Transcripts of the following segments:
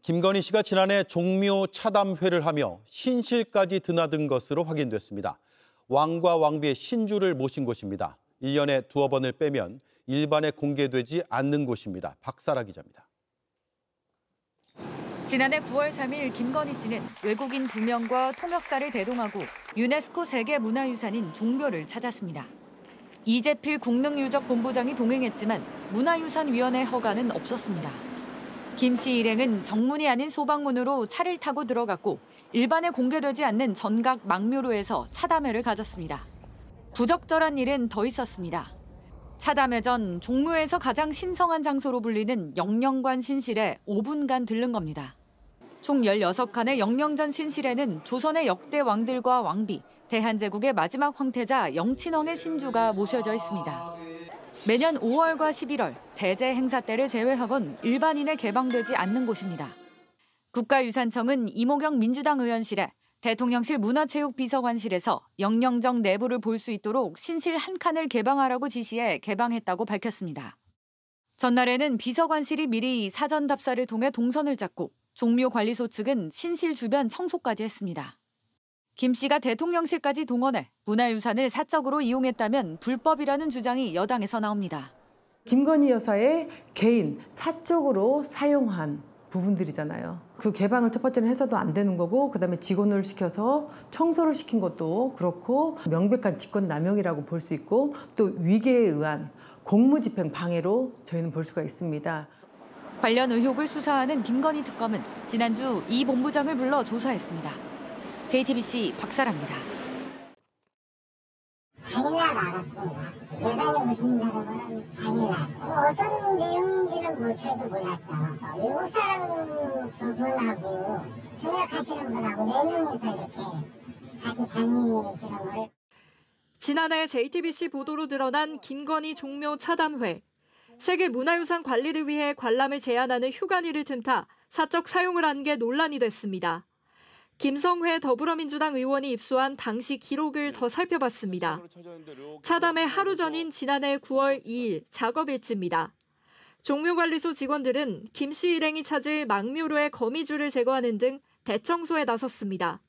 김건희 씨가 지난해 종묘 차담회를 하며 신실까지 드나든 것으로 확인됐습니다. 왕과 왕비의 신주를 모신 곳입니다. 1년에 두어 번을 빼면 일반에 공개되지 않는 곳입니다. 박사라 기자입니다. 지난해 9월 3일 김건희 씨는 외국인 2명과 통역사를 대동하고 유네스코 세계문화유산인 종묘를 찾았습니다. 이재필 국능유적본부장이 동행했지만 문화유산위원회 허가는 없었습니다. 김 씨 일행은 정문이 아닌 소방문으로 차를 타고 들어갔고 일반에 공개되지 않는 전각 망묘로에서 차담회를 가졌습니다. 부적절한 일은 더 있었습니다. 차담회 전 종묘에서 가장 신성한 장소로 불리는 영령관 신실에 5분간 들른 겁니다. 총 16칸의 영령전 신실에는 조선의 역대 왕들과 왕비, 대한제국의 마지막 황태자 영친왕의 신주가 모셔져 있습니다. 매년 5월과 11월 대제 행사 때를 제외하곤 일반인에 개방되지 않는 곳입니다. 국가유산청은 이모경 민주당 의원실에 대통령실 문화체육비서관실에서 영령정 내부를 볼 수 있도록 신실 한 칸을 개방하라고 지시해 개방했다고 밝혔습니다. 전날에는 비서관실이 미리 사전 답사를 통해 동선을 짰고 종묘관리소 측은 신실 주변 청소까지 했습니다. 김 씨가 대통령실까지 동원해 문화유산을 사적으로 이용했다면 불법이라는 주장이 여당에서 나옵니다. 김건희 여사의 개인, 사적으로 사용한 부분들이잖아요. 그 개방을 첫 번째는 해서도 안 되는 거고 그다음에 직원을 시켜서 청소를 시킨 것도 그렇고 명백한 직권남용이라고 볼 수 있고 또 위계에 의한 공무집행 방해로 저희는 볼 수가 있습니다. 관련 의혹을 수사하는 김건희 특검은 지난주 이 본부장을 불러 조사했습니다. JTBC 박사라입니다. 당일날 알았습니다. 여사님 모신다는 거는 당일날. 어떤 내용인지는 저희도 몰랐죠. 외국 사람 2분하고 통역하시는 분하고 4명이서 이렇게 같이 다니시는 걸. 지난해 JTBC 보도로 드러난 김건희 종묘 차담회. 세계문화유산 관리를 위해 관람을 제한하는 휴관일을 틈타 사적 사용을 한 게 논란이 됐습니다. 김성회 더불어민주당 의원이 입수한 당시 기록을 더 살펴봤습니다. 차담회 하루 전인 지난해 9월 2일 작업일지입니다. 종묘관리소 직원들은 김 씨 일행이 찾을 망묘로의 거미줄을 제거하는 등 대청소에 나섰습니다.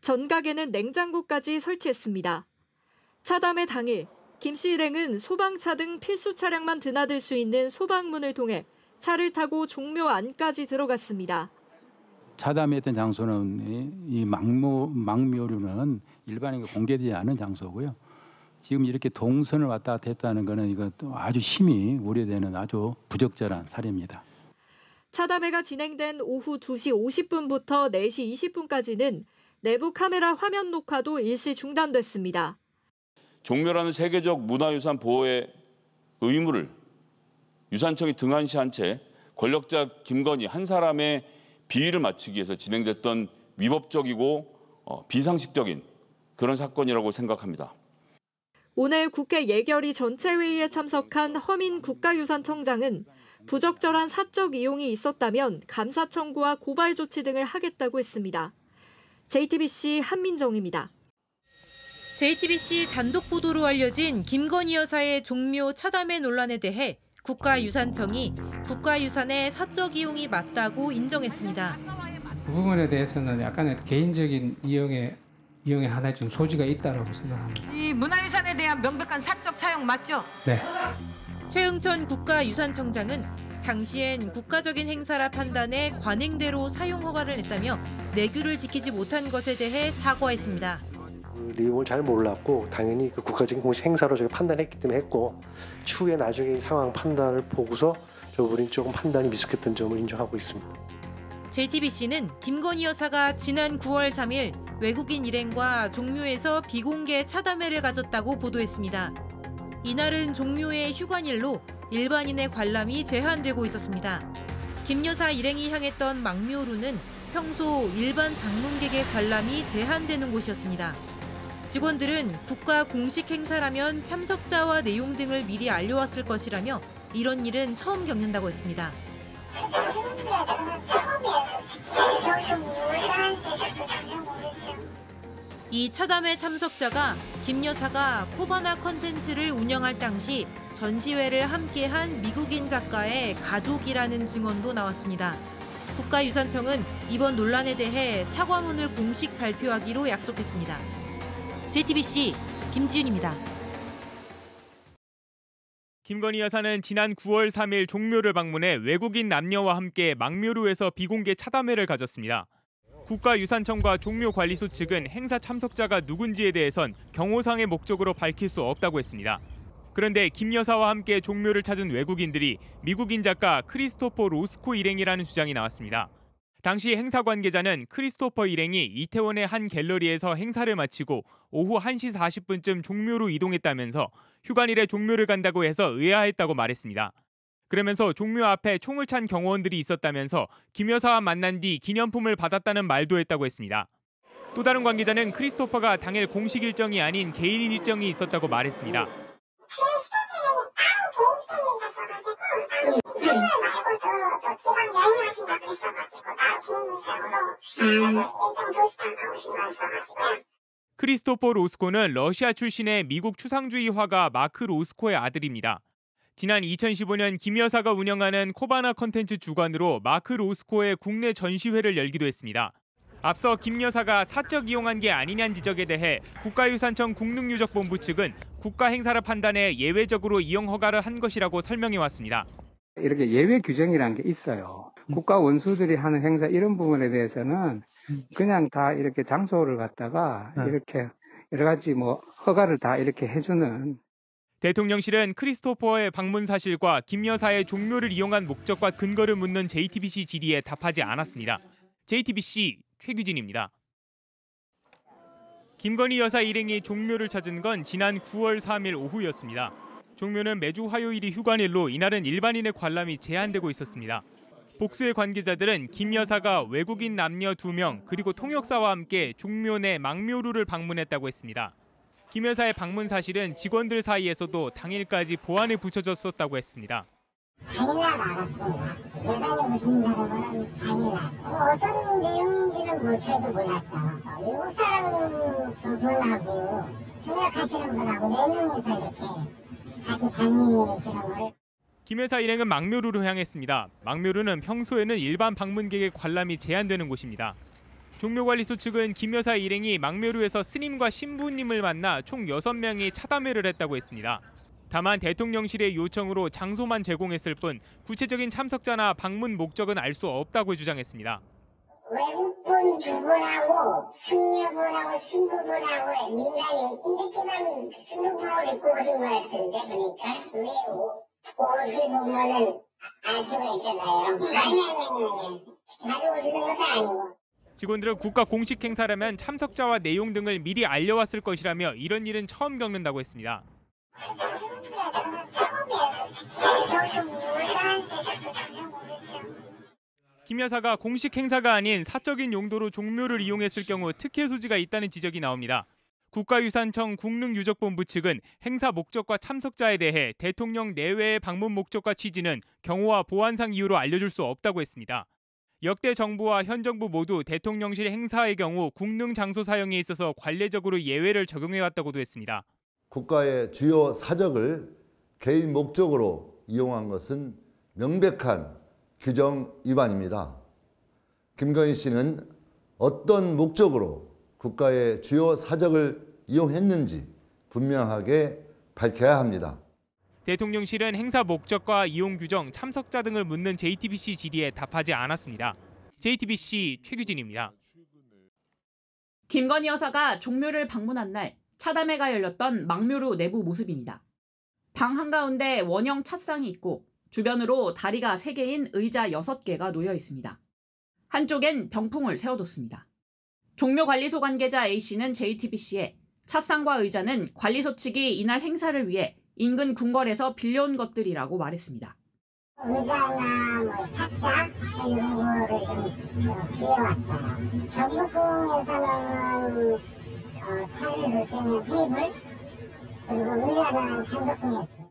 전각에는 냉장고까지 설치했습니다. 차담회 당일 김 씨 일행은 소방차 등 필수 차량만 드나들 수 있는 소방문을 통해 차를 타고 종묘 안까지 들어갔습니다. 차담했던 장소는 이 망묘로는 일반인에게 공개되지 않은 장소고요. 지금 이렇게 동선을 왔다 갔다 했다는 것은 이것도 아주 심히 우려되는 아주 부적절한 사례입니다. 차담회가 진행된 오후 2시 50분부터 4시 20분까지는 내부 카메라 화면 녹화도 일시 중단됐습니다. 종묘라는 세계적 문화유산 보호의 의무를 유산청이 등한시한 채 권력자 김건희 한 사람의 비위를 맞추기 위해서 진행됐던 위법적이고 비상식적인 그런 사건이라고 생각합니다. 오늘 국회 예결위 전체회의에 참석한 허민 국가유산청장은 부적절한 사적 이용이 있었다면 감사 청구와 고발 조치 등을 하겠다고 했습니다. JTBC 한민정입니다. JTBC 단독 보도로 알려진 김건희 여사의 종묘 차담회 논란에 대해 국가유산청이 국가유산의 사적 이용이 맞다고 인정했습니다. 그 부분에 대해서는 약간의 개인적인 이용의 하나의 좀 소지가 있다고 생각합니다. 이 문화유산에 대한 명백한 사적 사용 맞죠? 네. 최응천 국가유산청장은 당시엔 국가적인 행사라 판단해 관행대로 사용 허가를 냈다며 내규를 지키지 못한 것에 대해 사과했습니다. 내용을 잘 몰랐고 당연히 그 국가적인 공식 행사로 저희가 판단했기 때문에 했고 추후에 나중에 상황 판단을 보고서 저분이 조금 판단이 미숙했던 점을 인정하고 있습니다. JTBC는 김건희 여사가 지난 9월 3일 외국인 일행과 종묘에서 비공개 차담회를 가졌다고 보도했습니다. 이날은 종묘의 휴관일로 일반인의 관람이 제한되고 있었습니다. 김 여사 일행이 향했던 망묘루는 평소 일반 방문객의 관람이 제한되는 곳이었습니다. 직원들은 국가 공식 행사라면 참석자와 내용 등을 미리 알려왔을 것이라며 이런 일은 처음 겪는다고 했습니다. 이 차담회 참석자가 김 여사가 코바나 컨텐츠를 운영할 당시 전시회를 함께한 미국인 작가의 가족이라는 증언도 나왔습니다. 국가유산청은 이번 논란에 대해 사과문을 공식 발표하기로 약속했습니다. JTBC 김지윤입니다. 김건희 여사는 지난 9월 3일 종묘를 방문해 외국인 남녀와 함께 망묘루에서 비공개 차담회를 가졌습니다. 국가유산청과 종묘관리소 측은 행사 참석자가 누군지에 대해선 경호상의 목적으로 밝힐 수 없다고 했습니다. 그런데 김 여사와 함께 종묘를 찾은 외국인들이 미국인 작가 크리스토퍼 로스코 일행이라는 주장이 나왔습니다. 당시 행사 관계자는 크리스토퍼 일행이 이태원의 한 갤러리에서 행사를 마치고 오후 1시 40분쯤 종묘로 이동했다면서 휴관일에 종묘를 간다고 해서 의아했다고 말했습니다. 그러면서 종묘 앞에 총을 찬 경호원들이 있었다면서 김 여사와 만난 뒤 기념품을 받았다는 말도 했다고 했습니다. 또 다른 관계자는 크리스토퍼가 당일 공식 일정이 아닌 개인 일정이 있었다고 말했습니다. 크리스토퍼 로스코는 러시아 출신의 미국 추상주의 화가 마크 로스코의 아들입니다. 지난 2015년 김 여사가 운영하는 코바나 컨텐츠 주관으로 마크 로스코의 국내 전시회를 열기도 했습니다. 앞서 김 여사가 사적 이용한 게 아니냐는 지적에 대해 국가유산청 국능유적본부 측은 국가 행사를 판단해 예외적으로 이용 허가를 한 것이라고 설명해왔습니다. 이렇게 예외 규정이라는 게 있어요. 국가 원수들이 하는 행사 이런 부분에 대해서는 그냥 다 이렇게 장소를 갖다가 이렇게 여러 가지 허가를 다 이렇게 해주는. 대통령실은 크리스토퍼의 방문 사실과 김 여사의 종묘를 이용한 목적과 근거를 묻는 JTBC 질의에 답하지 않았습니다. JTBC 최규진입니다. 김건희 여사 일행이 종묘를 찾은 건 지난 9월 3일 오후였습니다. 종묘는 매주 화요일이 휴관일로 이날은 일반인의 관람이 제한되고 있었습니다. 복수의 관계자들은 김 여사가 외국인 남녀 2명 그리고 통역사와 함께 종묘 내 망묘루를 방문했다고 했습니다. 김 여사의 방문 사실은 직원들 사이에서도 당일까지 보안에 붙여졌었다고 했습니다. 당일날 알았습니다. 여사님 오신다는 거는 당일날. 어떤 내용인지는 저희도 몰랐죠. 외국 사람 2분하고 통역하시는 분하고 4명이서 이렇게 같이 다니시는 거를. 김 여사 일행은 망묘루로 향했습니다. 망묘루는 평소에는 일반 방문객의 관람이 제한되는 곳입니다. 종묘관리소 측은 김 여사 일행이 망묘루에서 스님과 신부님을 만나 총 6명이 차담회를 했다고 했습니다. 다만 대통령실의 요청으로 장소만 제공했을 뿐 구체적인 참석자나 방문 목적은 알 수 없다고 주장했습니다. 외국분 2분하고 승려분하고 신부분하고 민간이 이렇게만 수능복을 입고 오신 것 같은데 보니까 왜 옷을 보면은 알 수가 있잖아요. 자주 오시는 것도 아니고. 직원들은 국가 공식 행사라면 참석자와 내용 등을 미리 알려왔을 것이라며 이런 일은 처음 겪는다고 했습니다. 김 여사가 공식 행사가 아닌 사적인 용도로 종묘를 이용했을 경우 특혜 소지가 있다는 지적이 나옵니다. 국가유산청 국능유적본부 측은 행사 목적과 참석자에 대해 대통령 내외의 방문 목적과 취지는 경호와 보안상 이유로 알려줄 수 없다고 했습니다. 역대 정부와 현 정부 모두 대통령실 행사의 경우 국능 장소 사용에 있어서 관례적으로 예외를 적용해왔다고도 했습니다. 국가의 주요 사적을 개인 목적으로 이용한 것은 명백한 규정 위반입니다. 김건희 씨는 어떤 목적으로 국가의 주요 사적을 이용했는지 분명하게 밝혀야 합니다. 대통령실은 행사 목적과 이용 규정, 참석자 등을 묻는 JTBC 질의에 답하지 않았습니다. JTBC 최규진입니다. 김건희 여사가 종묘를 방문한 날 차담회가 열렸던 망묘루 내부 모습입니다. 방 한가운데 원형 찻상이 있고 주변으로 다리가 3개인 의자 6개가 놓여 있습니다. 한쪽엔 병풍을 세워뒀습니다. 종묘관리소 관계자 A씨는 JTBC에 찻상과 의자는 관리소 측이 이날 행사를 위해 인근 궁궐에서 빌려온 것들이라고 말했습니다. 의자나 탁자 이런 거를 좀 빌려왔어요. 경복궁에서는 차를 놓을 수 있는 테이블 그리고 의자는 상덕궁이었어요.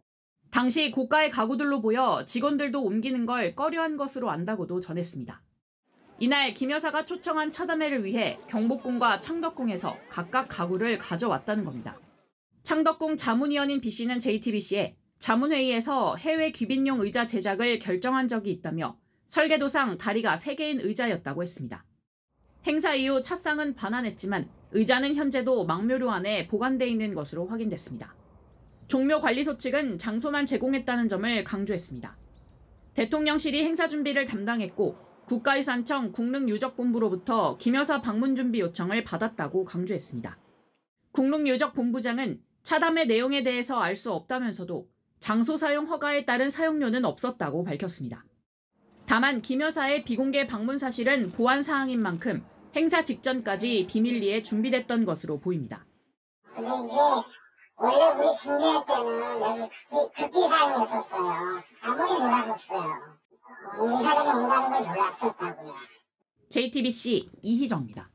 당시 고가의 가구들로 보여 직원들도 옮기는 걸 꺼려한 것으로 안다고도 전했습니다. 이날 김 여사가 초청한 차담회를 위해 경복궁과 창덕궁에서 각각 가구를 가져왔다는 겁니다. 창덕궁 자문위원인 B씨는 JTBC에 자문회의에서 해외 귀빈용 의자 제작을 결정한 적이 있다며 설계도상 다리가 3개인 의자였다고 했습니다. 행사 이후 찻상은 반환했지만 의자는 현재도 망묘루 안에 보관돼 있는 것으로 확인됐습니다. 종묘관리소 측은 장소만 제공했다는 점을 강조했습니다. 대통령실이 행사 준비를 담당했고 국가유산청 국릉유적본부로부터 김 여사 방문 준비 요청을 받았다고 강조했습니다. 국릉유적본부장은 차담회 내용에 대해서 알 수 없다면서도 장소 사용 허가에 따른 사용료는 없었다고 밝혔습니다. 다만 김 여사의 비공개 방문 사실은 보안 사항인 만큼 행사 직전까지 비밀리에 준비됐던 것으로 보입니다. 근데 이게 원래 우리 준비할 때는 여기 급비사항이었었어요. 아무리 몰랐었어요. 이 사람이 온다는 걸 몰랐었다고요. JTBC 이희정입니다.